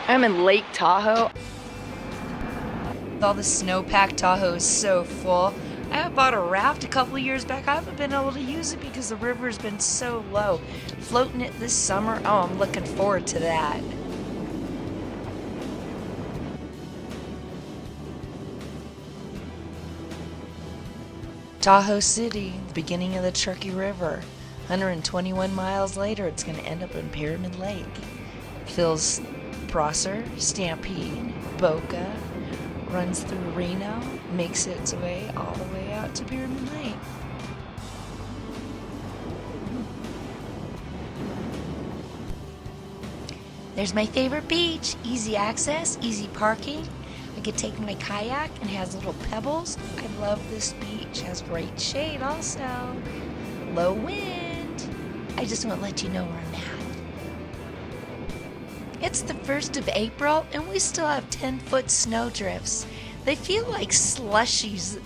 I'm in Lake Tahoe. All the snowpack Tahoe is so full. I bought a raft a couple years back. I haven't been able to use it because the river's been so low. Floating it this summer, oh, I'm looking forward to that. Tahoe City, the beginning of the Truckee River. 121 miles later, it's going to end up in Pyramid Lake. Fills Prosser, Stampede, Boca, runs through Reno, makes its way all the way out to Pyramid Lake. There's my favorite beach. Easy access, easy parking. I could take my kayak and it has little pebbles. I love this beach. Has great shade also. Low wind. I just want to let you know where I'm at. It's the 1st of April and we still have 10-foot snow drifts. They feel like slushies.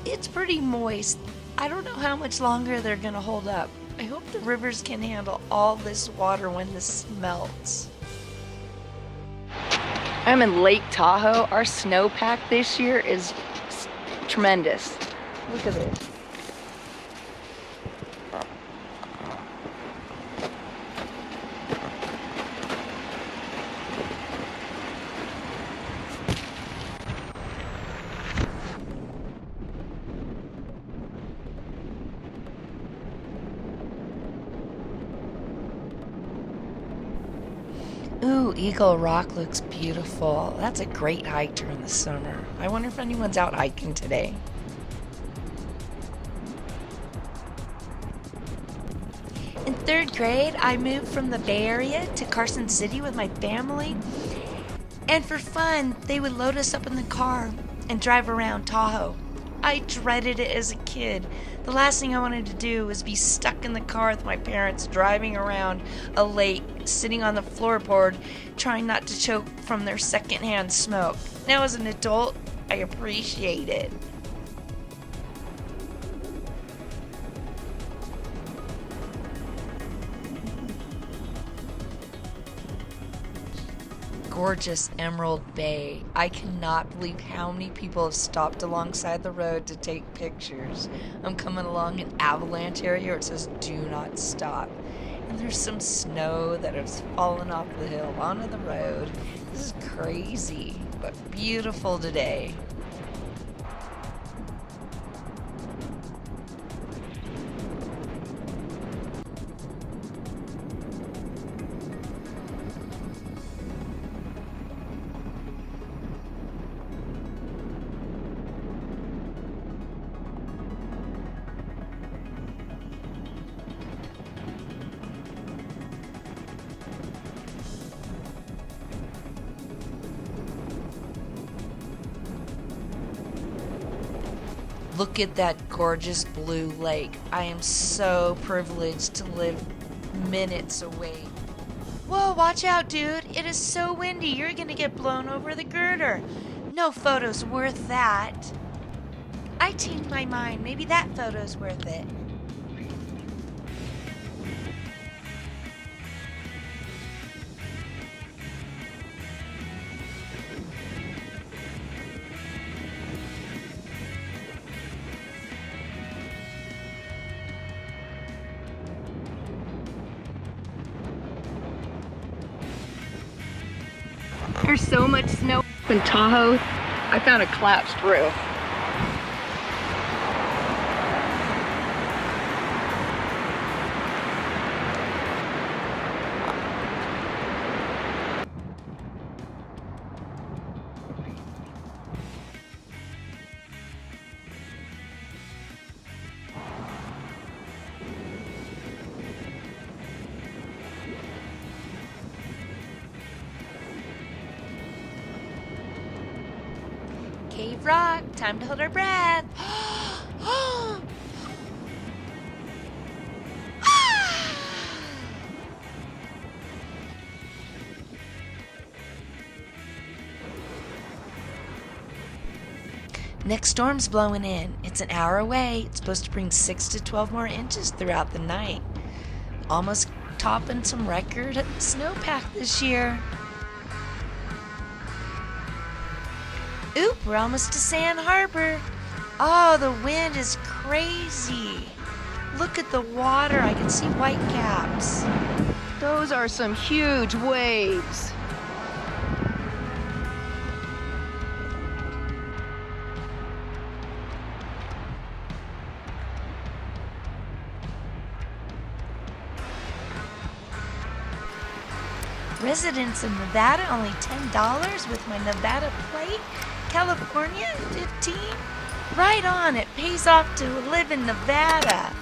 It's pretty moist. I don't know how much longer they're going to hold up. I hope the rivers can handle all this water when this melts. I'm in Lake Tahoe. Our snowpack this year is tremendous. Look at this. Ooh, Eagle Rock looks beautiful. That's a great hike during the summer. I wonder if anyone's out hiking today. In 3rd grade, I moved from the Bay Area to Carson City with my family. And for fun, they would load us up in the car and drive around Tahoe. I dreaded it as a kid. The last thing I wanted to do was be stuck in the car with my parents driving around a lake, sitting on the floorboard, trying not to choke from their secondhand smoke. Now as an adult, I appreciate it. Gorgeous Emerald Bay. I cannot believe how many people have stopped alongside the road to take pictures. I'm coming along an Avalanche area where it says do not stop. And there's some snow that has fallen off the hill onto the road. This is crazy, but beautiful today. Look at that gorgeous blue lake. I am so privileged to live minutes away. Whoa, watch out, dude. It is so windy. You're gonna get blown over the girder. No photo's worth that. I changed my mind. Maybe that photo's worth it. There's so much snow in Tahoe. I found a collapsed roof. Cave Rock, time to hold our breath. Next storm's blowing in. It's an hour away. It's supposed to bring 6 to 12 more inches throughout the night. Almost topping some record snowpack this year. Oop, we're almost to Sand Harbor. Oh, the wind is crazy. Look at the water. I can see white caps. Those are some huge waves. Residents in Nevada only $10 with my Nevada plate. California, $15. Right on, it pays off to live in Nevada.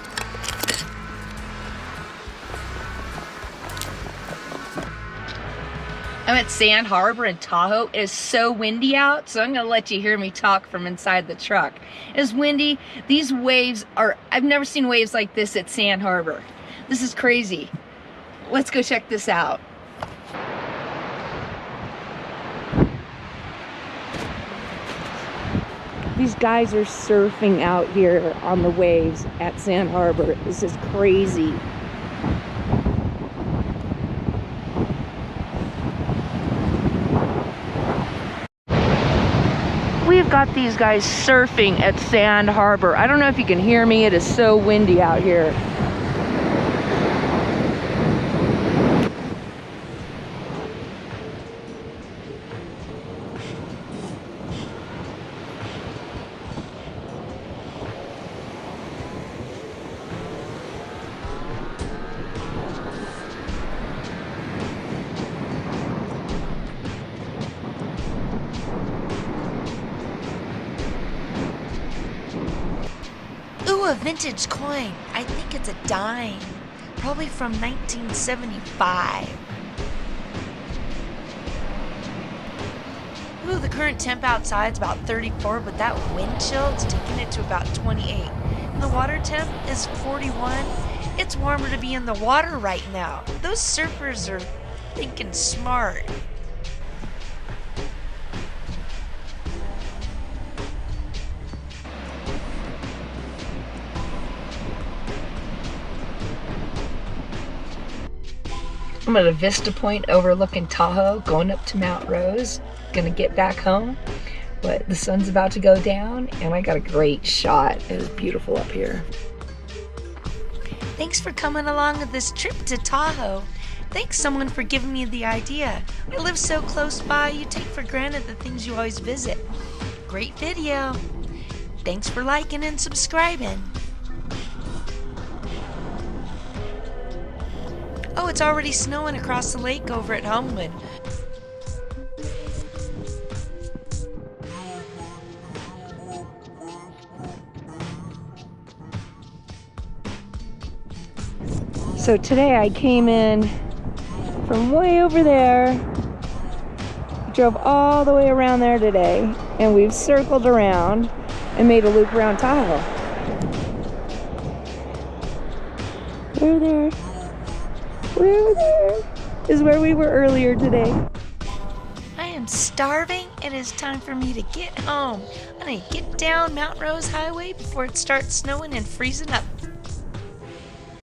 I'm at Sand Harbor in Tahoe. It is so windy out, so I'm gonna let you hear me talk from inside the truck. It's windy. These waves are, I've never seen waves like this at Sand Harbor. This is crazy. Let's go check this out. These guys are surfing out here on the waves at Sand Harbor. This is crazy. We've got these guys surfing at Sand Harbor. I don't know if you can hear me. It is so windy out here. Ooh, a vintage coin. I think it's a dime. Probably from 1975. Ooh, the current temp outside is about 34, but that wind chill is taking it to about 28. And the water temp is 41. It's warmer to be in the water right now. Those surfers are thinking smart. I'm at a vista point overlooking Tahoe, going up to Mount Rose. Gonna get back home, but the sun's about to go down, and I got a great shot. It is beautiful up here. Thanks for coming along with this trip to Tahoe. Thanks someone for giving me the idea. I live so close by, you take for granted the things you always visit. Great video. Thanks for liking and subscribing. Oh, it's already snowing across the lake over at Homewood. So today I came in from way over there, drove all the way around there today, and we've circled around and made a loop around Tahoe. Over there. Way over there is where we were earlier today. I am starving. It is time for me to get home. I'm gonna get down Mount Rose Highway before it starts snowing and freezing up.